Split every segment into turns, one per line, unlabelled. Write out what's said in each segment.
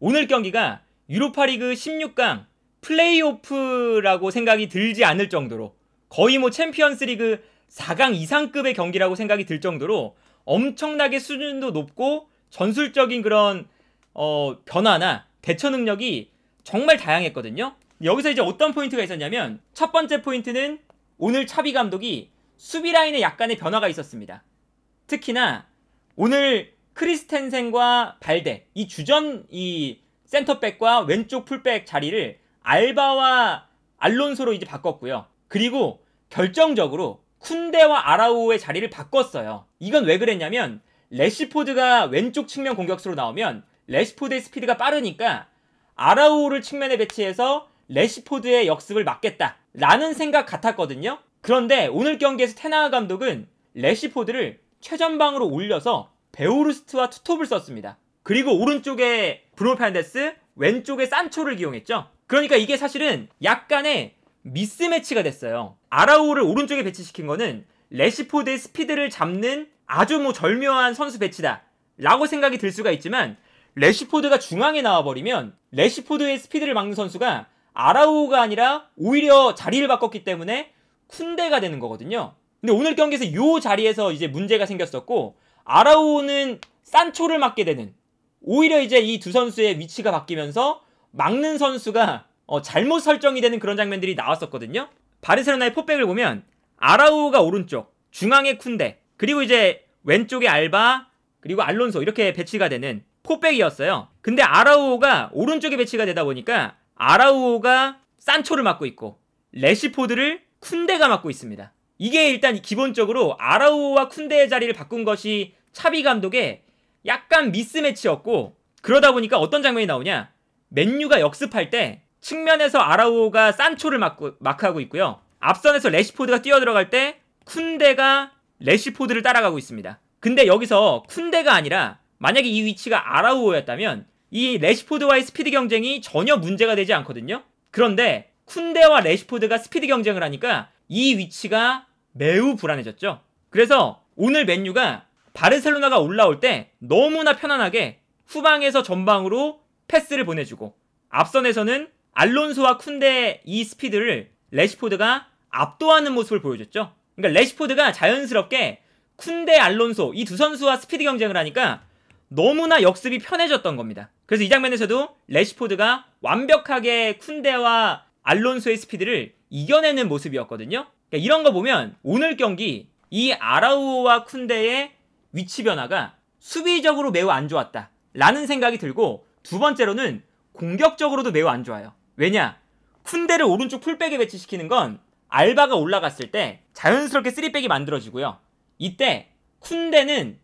오늘 경기가 유로파리그 16강 플레이오프라고 생각이 들지 않을 정도로 거의 뭐 챔피언스리그 4강 이상급의 경기라고 생각이 들 정도로 엄청나게 수준도 높고 전술적인 그런 변화나 대처 능력이 정말 다양했거든요. 여기서 이제 어떤 포인트가 있었냐면 첫 번째 포인트는 오늘 차비 감독이 수비 라인에 약간의 변화가 있었습니다. 특히나 오늘 크리스텐센과 발데 이 주전 이 센터백과 왼쪽 풀백 자리를 알바와 알론소로 이제 바꿨고요. 그리고 결정적으로 쿤데와 아라우오의 자리를 바꿨어요. 이건 왜 그랬냐면 래시포드가 왼쪽 측면 공격수로 나오면 래시포드의 스피드가 빠르니까 아라우오를 측면에 배치해서 래시포드의 역습을 막겠다 라는 생각 같았거든요. 그런데 오늘 경기에서 테나하 감독은 래시포드를 최전방으로 올려서 베오르스트와 투톱을 썼습니다. 그리고 오른쪽에 브루노 페르난데스, 왼쪽에 산초를 기용했죠. 그러니까 이게 사실은 약간의 미스매치가 됐어요. 아라우오를 오른쪽에 배치시킨 거는 래시포드의 스피드를 잡는 아주 뭐 절묘한 선수 배치다 라고 생각이 들 수가 있지만, 래시포드가 중앙에 나와버리면 래시포드의 스피드를 막는 선수가 아라우오가 아니라 오히려 자리를 바꿨기 때문에 쿤데가 되는 거거든요. 근데 오늘 경기에서 이 자리에서 이제 문제가 생겼었고, 아라우오는 산초를 맡게 되는, 오히려 이제 이 두 선수의 위치가 바뀌면서 막는 선수가 잘못 설정이 되는 그런 장면들이 나왔었거든요. 바르셀로나의 포백을 보면 아라우오가 오른쪽, 중앙에 쿤데, 그리고 이제 왼쪽에 알바, 그리고 알론소 이렇게 배치가 되는 포백이었어요. 근데 아라우오가 오른쪽에 배치가 되다 보니까 아라우오가 산초를 맡고 있고 래시포드를 쿤데가 맡고 있습니다. 이게 일단 기본적으로 아라우오와 쿤데의 자리를 바꾼 것이 차비 감독의 약간 미스매치였고, 그러다 보니까 어떤 장면이 나오냐, 맨유가 역습할 때 측면에서 아라우오가 산초를 마크하고 있고요. 앞선에서 래시포드가 뛰어들어갈 때 쿤데가 래시포드를 따라가고 있습니다. 근데 여기서 쿤데가 아니라 만약에 이 위치가 아라우오였다면 이 래시포드와의 스피드 경쟁이 전혀 문제가 되지 않거든요. 그런데 쿤데와 래시포드가 스피드 경쟁을 하니까 이 위치가 매우 불안해졌죠. 그래서 오늘 맨유가 바르셀로나가 올라올 때 너무나 편안하게 후방에서 전방으로 패스를 보내주고, 앞선에서는 알론소와 쿤데의 이 스피드를 래시포드가 압도하는 모습을 보여줬죠. 그러니까 래시포드가 자연스럽게 쿤데, 알론소 이 두 선수와 스피드 경쟁을 하니까 너무나 역습이 편해졌던 겁니다. 그래서 이 장면에서도 래시포드가 완벽하게 쿤데와 알론소의 스피드를 이겨내는 모습이었거든요. 그러니까 이런 거 보면 오늘 경기 이 아라우오와 쿤데의 위치 변화가 수비적으로 매우 안 좋았다 라는 생각이 들고, 두 번째로는 공격적으로도 매우 안 좋아요. 왜냐? 쿤데를 오른쪽 풀백에 배치시키는 건 알바가 올라갔을 때 자연스럽게 3백이 만들어지고요. 이때 쿤데는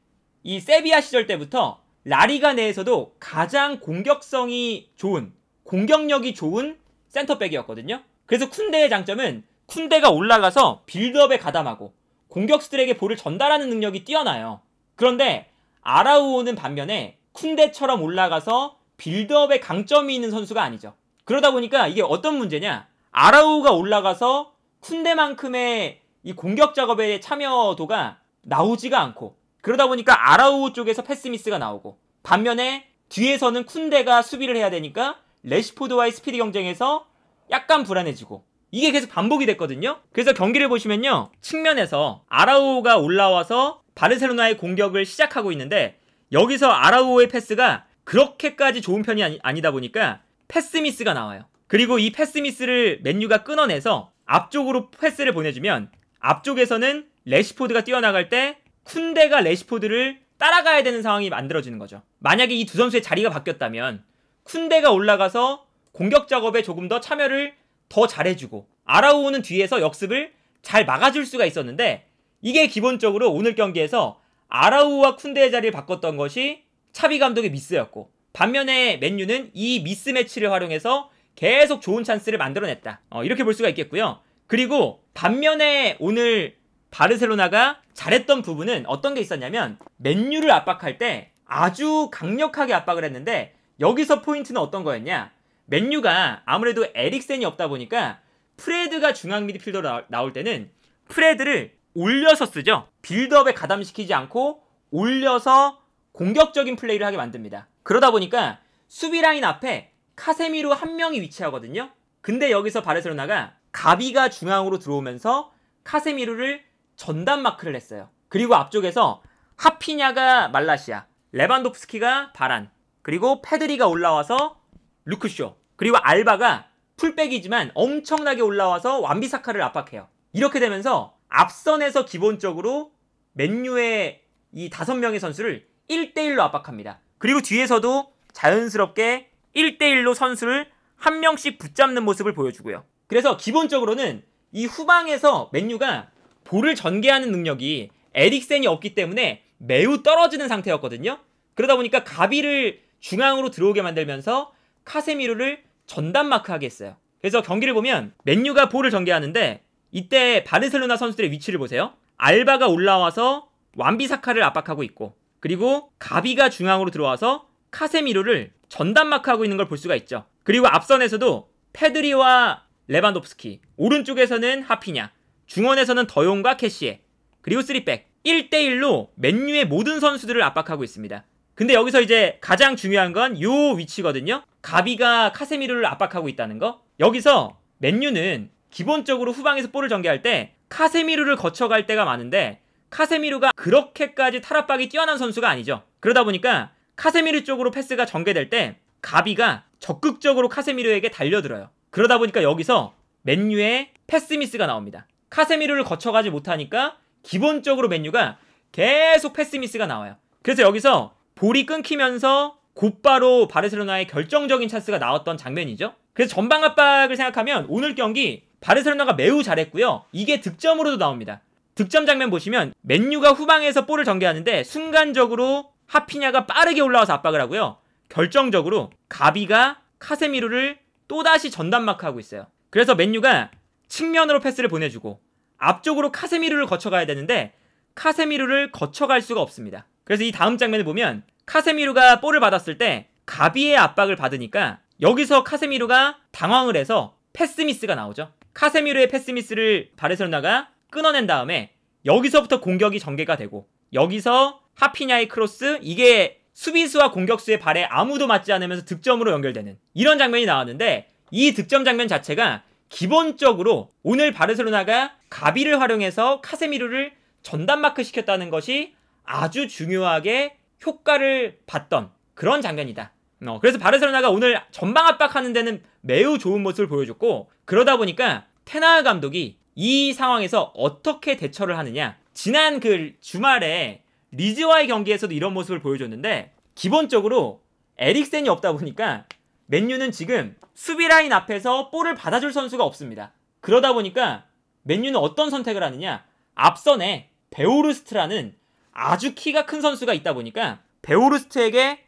이 세비야 시절 때부터 라리가 내에서도 가장 공격성이 좋은, 공격력이 좋은 센터백이었거든요. 그래서 쿤데의 장점은 쿤데가 올라가서 빌드업에 가담하고 공격수들에게 볼을 전달하는 능력이 뛰어나요. 그런데 아라우오는 반면에 쿤데처럼 올라가서 빌드업에 강점이 있는 선수가 아니죠. 그러다 보니까 이게 어떤 문제냐, 아라우오가 올라가서 쿤데만큼의 이 공격 작업의 참여도가 나오지가 않고, 그러다 보니까 아라우오 쪽에서 패스미스가 나오고, 반면에 뒤에서는 쿤데가 수비를 해야 되니까 래시포드와의 스피드 경쟁에서 약간 불안해지고, 이게 계속 반복이 됐거든요. 그래서 경기를 보시면요, 측면에서 아라우오가 올라와서 바르셀로나의 공격을 시작하고 있는데 여기서 아라우오의 패스가 그렇게까지 좋은 편이 아니다 보니까 패스미스가 나와요. 그리고 이 패스미스를 맨유가 끊어내서 앞쪽으로 패스를 보내주면 앞쪽에서는 래시포드가 뛰어나갈 때 쿤데가 래시포드를 따라가야 되는 상황이 만들어지는 거죠. 만약에 이 두 선수의 자리가 바뀌었다면 쿤데가 올라가서 공격 작업에 조금 더 참여를 더 잘해주고 아라우오는 뒤에서 역습을 잘 막아줄 수가 있었는데, 이게 기본적으로 오늘 경기에서 아라우오와 쿤데의 자리를 바꿨던 것이 차비 감독의 미스였고, 반면에 맨유는 이 미스매치를 활용해서 계속 좋은 찬스를 만들어냈다, 이렇게 볼 수가 있겠고요. 그리고 반면에 오늘 바르셀로나가 잘했던 부분은 어떤 게 있었냐면, 맨유를 압박할 때 아주 강력하게 압박을 했는데 여기서 포인트는 어떤 거였냐, 맨유가 아무래도 에릭센이 없다 보니까 프레드가 중앙 미드필더로 나올 때는 프레드를 올려서 쓰죠. 빌드업에 가담시키지 않고 올려서 공격적인 플레이를 하게 만듭니다. 그러다 보니까 수비 라인 앞에 카세미로 한 명이 위치하거든요. 근데 여기서 바르셀로나가 가비가 중앙으로 들어오면서 카세미로를 전담 마크를 했어요. 그리고 앞쪽에서 하피냐가 말라시아, 레반도프스키가 바란, 그리고 페드리가 올라와서 루크쇼, 그리고 알바가 풀백이지만 엄청나게 올라와서 완비사카를 압박해요. 이렇게 되면서 앞선에서 기본적으로 맨유의 이 5명의 선수를 1대1로 압박합니다. 그리고 뒤에서도 자연스럽게 1대1로 선수를 한 명씩 붙잡는 모습을 보여주고요. 그래서 기본적으로는 이 후방에서 맨유가 볼을 전개하는 능력이 에릭센이 없기 때문에 매우 떨어지는 상태였거든요. 그러다 보니까 가비를 중앙으로 들어오게 만들면서 카세미로를 전담 마크하게 했어요. 그래서 경기를 보면 맨유가 볼을 전개하는데 이때 바르셀로나 선수들의 위치를 보세요. 알바가 올라와서 완비사카를 압박하고 있고, 그리고 가비가 중앙으로 들어와서 카세미로를 전담 마크하고 있는 걸 볼 수가 있죠. 그리고 앞선에서도 페드리와 레반도프스키, 오른쪽에서는 하피냐, 중원에서는 더용과 캐시에, 그리고 3백 1대1로 맨유의 모든 선수들을 압박하고 있습니다. 근데 여기서 이제 가장 중요한 건 요 위치거든요. 가비가 카세미로를 압박하고 있다는 거. 여기서 맨유는 기본적으로 후방에서 볼을 전개할 때 카세미로를 거쳐갈 때가 많은데 카세미로가 그렇게까지 탈압박이 뛰어난 선수가 아니죠. 그러다 보니까 카세미로 쪽으로 패스가 전개될 때 가비가 적극적으로 카세미로에게 달려들어요. 그러다 보니까 여기서 맨유의 패스 미스가 나옵니다. 카세미로를 거쳐가지 못하니까 기본적으로 맨유가 계속 패스 미스가 나와요. 그래서 여기서 볼이 끊기면서 곧바로 바르셀로나의 결정적인 찬스가 나왔던 장면이죠. 그래서 전방 압박을 생각하면 오늘 경기 바르셀로나가 매우 잘했고요. 이게 득점으로도 나옵니다. 득점 장면 보시면 맨유가 후방에서 볼을 전개하는데 순간적으로 하피냐가 빠르게 올라와서 압박을 하고요. 결정적으로 가비가 카세미로를 또다시 전담 마크하고 있어요. 그래서 맨유가 측면으로 패스를 보내주고 앞쪽으로 카세미로를 거쳐가야 되는데 카세미로를 거쳐갈 수가 없습니다. 그래서 이 다음 장면을 보면 카세미로가 볼을 받았을 때 가비의 압박을 받으니까 여기서 카세미로가 당황을 해서 패스 미스가 나오죠. 카세미로의 패스 미스를 바르셀로나가 끊어낸 다음에 여기서부터 공격이 전개가 되고, 여기서 하피냐의 크로스, 이게 수비수와 공격수의 발에 아무도 맞지 않으면서 득점으로 연결되는 이런 장면이 나왔는데, 이 득점 장면 자체가 기본적으로 오늘 바르셀로나가 가비를 활용해서 카세미로를 전담 마크 시켰다는 것이 아주 중요하게 효과를 봤던 그런 장면이다. 그래서 바르셀로나가 오늘 전방 압박하는 데는 매우 좋은 모습을 보여줬고, 그러다 보니까 테나흐 감독이 이 상황에서 어떻게 대처를 하느냐, 지난 그 주말에 리즈와의 경기에서도 이런 모습을 보여줬는데, 기본적으로 에릭센이 없다 보니까 맨유는 지금 수비 라인 앞에서 볼을 받아줄 선수가 없습니다. 그러다 보니까 맨유는 어떤 선택을 하느냐, 앞선에 베오르스트라는 아주 키가 큰 선수가 있다 보니까 베오르스트에게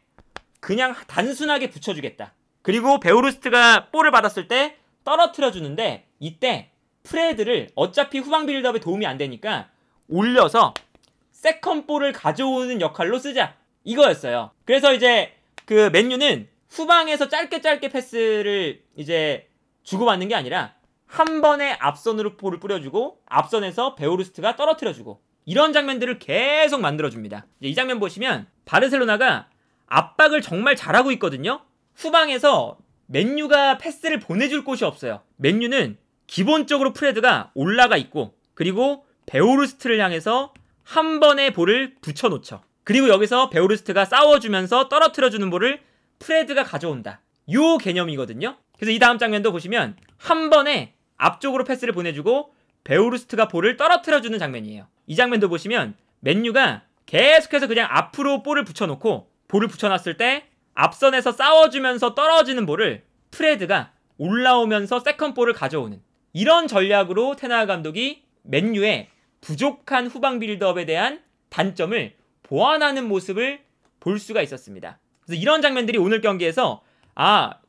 그냥 단순하게 붙여주겠다. 그리고 베오르스트가 볼을 받았을 때 떨어뜨려주는데, 이때 프레드를 어차피 후방 빌드업에 도움이 안 되니까 올려서 세컨볼을 가져오는 역할로 쓰자, 이거였어요. 그래서 이제 그 맨유는 후방에서 짧게 패스를 이제 주고받는 게 아니라 한 번에 앞선으로 볼을 뿌려주고 앞선에서 베오르스트가 떨어뜨려주고, 이런 장면들을 계속 만들어줍니다. 이 장면 보시면 바르셀로나가 압박을 정말 잘하고 있거든요. 후방에서 맨유가 패스를 보내줄 곳이 없어요. 맨유는 기본적으로 프레드가 올라가 있고, 그리고 베오르스트를 향해서 한 번에 볼을 붙여놓죠. 그리고 여기서 베오르스트가 싸워주면서 떨어뜨려주는 볼을 프레드가 가져온다, 요 개념이거든요. 그래서 이 다음 장면도 보시면 한 번에 앞쪽으로 패스를 보내주고 베오르스트가 볼을 떨어뜨려주는 장면이에요. 이 장면도 보시면 맨유가 계속해서 그냥 앞으로 볼을 붙여놓고, 볼을 붙여놨을 때 앞선에서 싸워주면서 떨어지는 볼을 프레드가 올라오면서 세컨볼을 가져오는 이런 전략으로 테나흐 감독이 맨유의 부족한 후방 빌드업에 대한 단점을 보완하는 모습을 볼 수가 있었습니다. 그래서 이런 장면들이 오늘 경기에서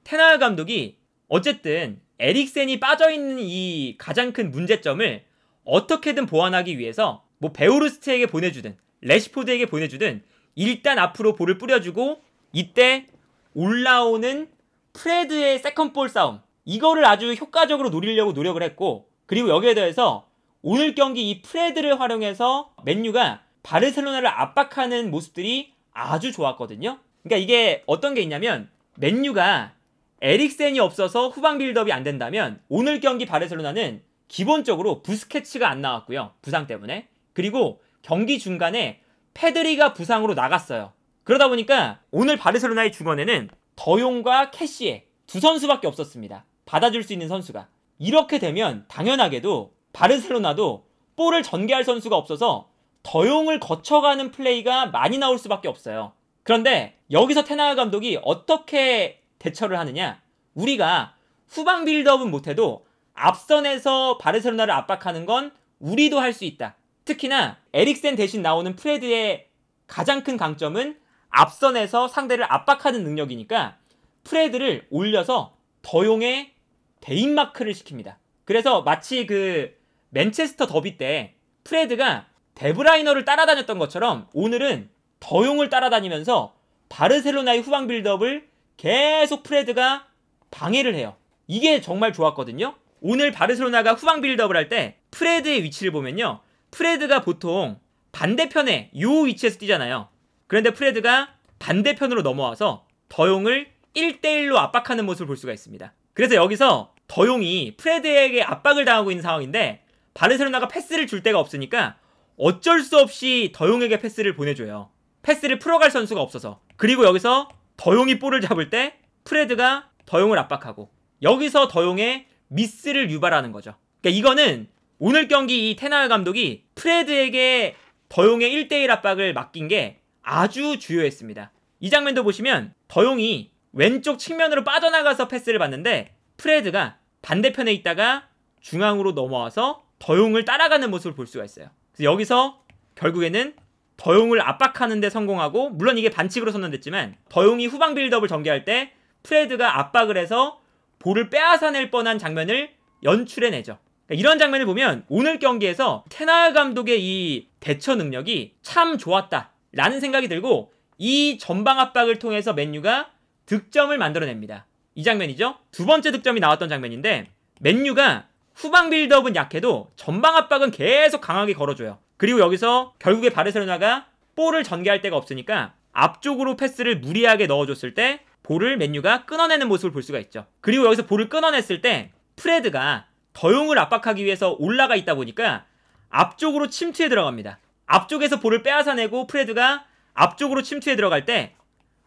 테나흐 감독이 어쨌든 에릭센이 빠져있는 이 가장 큰 문제점을 어떻게든 보완하기 위해서 뭐 베오르스트에게 보내주든 래시포드에게 보내주든 일단 앞으로 볼을 뿌려주고, 이때 올라오는 프레드의 세컨볼 싸움, 이거를 아주 효과적으로 노리려고 노력을 했고, 그리고 여기에 대해서 오늘 경기 이 프레드를 활용해서 맨유가 바르셀로나를 압박하는 모습들이 아주 좋았거든요. 그러니까 이게 어떤 게 있냐면, 맨유가 에릭센이 없어서 후방 빌드업이 안 된다면 오늘 경기 바르셀로나는 기본적으로 부스케츠가 안 나왔고요. 부상 때문에. 그리고 경기 중간에 페드리가 부상으로 나갔어요. 그러다 보니까 오늘 바르셀로나의 중원에는 더용과 캐시에 두 선수밖에 없었습니다. 받아줄 수 있는 선수가. 이렇게 되면 당연하게도 바르셀로나도 볼을 전개할 선수가 없어서 더용을 거쳐가는 플레이가 많이 나올 수밖에 없어요. 그런데 여기서 테나흐 감독이 어떻게 대처를 하느냐? 우리가 후방 빌드업은 못해도 앞선에서 바르셀로나를 압박하는 건 우리도 할 수 있다. 특히나 에릭센 대신 나오는 프레드의 가장 큰 강점은 앞선에서 상대를 압박하는 능력이니까 프레드를 올려서 더용의 대인마크를 시킵니다. 그래서 마치 그 맨체스터 더비 때 프레드가 데브라이너를 따라다녔던 것처럼 오늘은 더용을 따라다니면서 바르셀로나의 후방 빌드업을 계속 프레드가 방해를 해요. 이게 정말 좋았거든요. 오늘 바르셀로나가 후방 빌드업을 할 때 프레드의 위치를 보면요. 프레드가 보통 반대편에 이 위치에서 뛰잖아요. 그런데 프레드가 반대편으로 넘어와서 더용을 1대1로 압박하는 모습을 볼 수가 있습니다. 그래서 여기서 더용이 프레드에게 압박을 당하고 있는 상황인데 바르셀로나가 패스를 줄 데가 없으니까 어쩔 수 없이 더용에게 패스를 보내줘요. 패스를 풀어갈 선수가 없어서. 그리고 여기서 더용이 볼을 잡을 때 프레드가 더용을 압박하고 여기서 더용의 미스를 유발하는 거죠. 그러니까 이거는 오늘 경기 이 테나흐 감독이 프레드에게 더용의 1대1 압박을 맡긴 게 아주 주요했습니다. 이 장면도 보시면 더용이 왼쪽 측면으로 빠져나가서 패스를 받는데 프레드가 반대편에 있다가 중앙으로 넘어와서 더용을 따라가는 모습을 볼 수가 있어요. 그래서 여기서 결국에는 더용을 압박하는 데 성공하고, 물론 이게 반칙으로 선언됐지만 더용이 후방 빌드업을 전개할 때 프레드가 압박을 해서 볼을 빼앗아낼 뻔한 장면을 연출해내죠. 그러니까 이런 장면을 보면 오늘 경기에서 테나흐 감독의 이 대처 능력이 참 좋았다 라는 생각이 들고, 이 전방 압박을 통해서 맨유가 득점을 만들어냅니다. 이 장면이죠. 두 번째 득점이 나왔던 장면인데, 맨유가 후방 빌드업은 약해도 전방 압박은 계속 강하게 걸어줘요. 그리고 여기서 결국에 바르셀로나가 볼을 전개할 데가 없으니까 앞쪽으로 패스를 무리하게 넣어줬을 때 볼을 맨유가 끊어내는 모습을 볼 수가 있죠. 그리고 여기서 볼을 끊어냈을 때 프레드가 더용을 압박하기 위해서 올라가 있다 보니까 앞쪽으로 침투에 들어갑니다. 앞쪽에서 볼을 빼앗아내고 프레드가 앞쪽으로 침투에 들어갈 때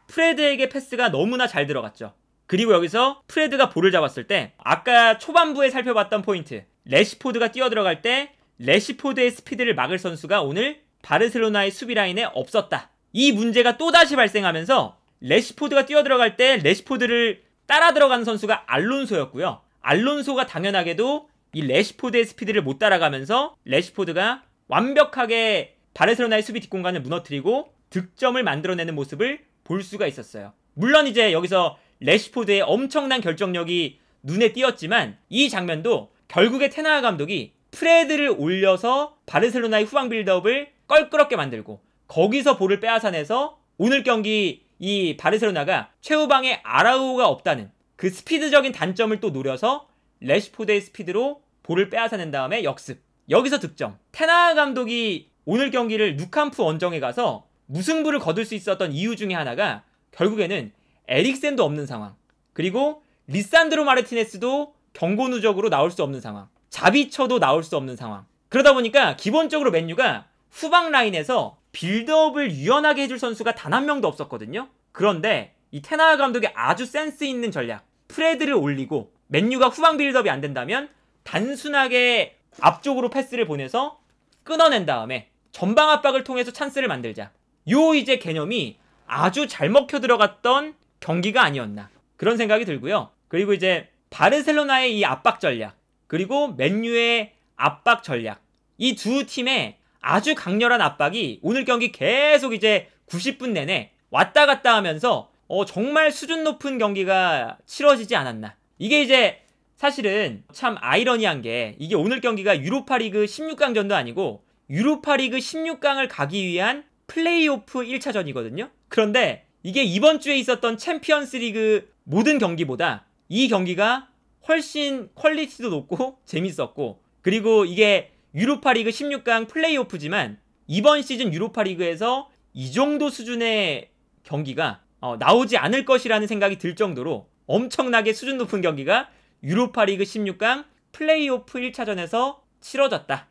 프레드에게 패스가 너무나 잘 들어갔죠. 그리고 여기서 프레드가 볼을 잡았을 때 아까 초반부에 살펴봤던 포인트, 래시포드가 뛰어들어갈 때 래시포드의 스피드를 막을 선수가 오늘 바르셀로나의 수비 라인에 없었다. 이 문제가 또다시 발생하면서 래시포드가 뛰어들어갈 때 래시포드를 따라 들어가는 선수가 알론소였고요. 알론소가 당연하게도 이 래시포드의 스피드를 못 따라가면서 래시포드가 완벽하게 바르셀로나의 수비 뒷공간을 무너뜨리고 득점을 만들어내는 모습을 볼 수가 있었어요. 물론 이제 여기서 래시포드의 엄청난 결정력이 눈에 띄었지만 이 장면도 결국에 테나흐 감독이 프레드를 올려서 바르셀로나의 후방 빌드업을 껄끄럽게 만들고 거기서 볼을 빼앗아내서 오늘 경기 이 바르셀로나가 최후방에 아라우가 없다는 그 스피드적인 단점을 또 노려서 래시포드의 스피드로 볼을 빼앗아낸 다음에 역습, 여기서 득점. 테나흐 감독이 오늘 경기를 누캄프 원정에 가서 무승부를 거둘 수 있었던 이유 중에 하나가 결국에는 에릭센도 없는 상황, 그리고 리산드로 마르티네스도 경고 누적으로 나올 수 없는 상황, 자비처도 나올 수 없는 상황. 그러다 보니까 기본적으로 맨유가 후방 라인에서 빌드업을 유연하게 해줄 선수가 단 한 명도 없었거든요. 그런데 이 테나흐 감독의 아주 센스 있는 전략, 프레드를 올리고 맨유가 후방 빌드업이 안 된다면 단순하게 앞쪽으로 패스를 보내서 끊어낸 다음에 전방 압박을 통해서 찬스를 만들자, 요 이제 개념이 아주 잘 먹혀 들어갔던 경기가 아니었나 그런 생각이 들고요. 그리고 이제 바르셀로나의 이 압박 전략, 그리고 맨유의 압박 전략, 이 두 팀의 아주 강렬한 압박이 오늘 경기 계속 이제 90분 내내 왔다 갔다 하면서 정말 수준 높은 경기가 치러지지 않았나. 이게 이제 사실은 참 아이러니한 게, 이게 오늘 경기가 유로파리그 16강전도 아니고 유로파리그 16강을 가기 위한 플레이오프 1차전이거든요. 그런데 이게 이번 주에 있었던 챔피언스리그 모든 경기보다 이 경기가 훨씬 퀄리티도 높고 재밌었고, 그리고 이게 유로파리그 16강 플레이오프지만 이번 시즌 유로파리그에서 이 정도 수준의 경기가 나오지 않을 것이라는 생각이 들 정도로 엄청나게 수준 높은 경기가 유로파리그 16강 플레이오프 1차전에서 치러졌다.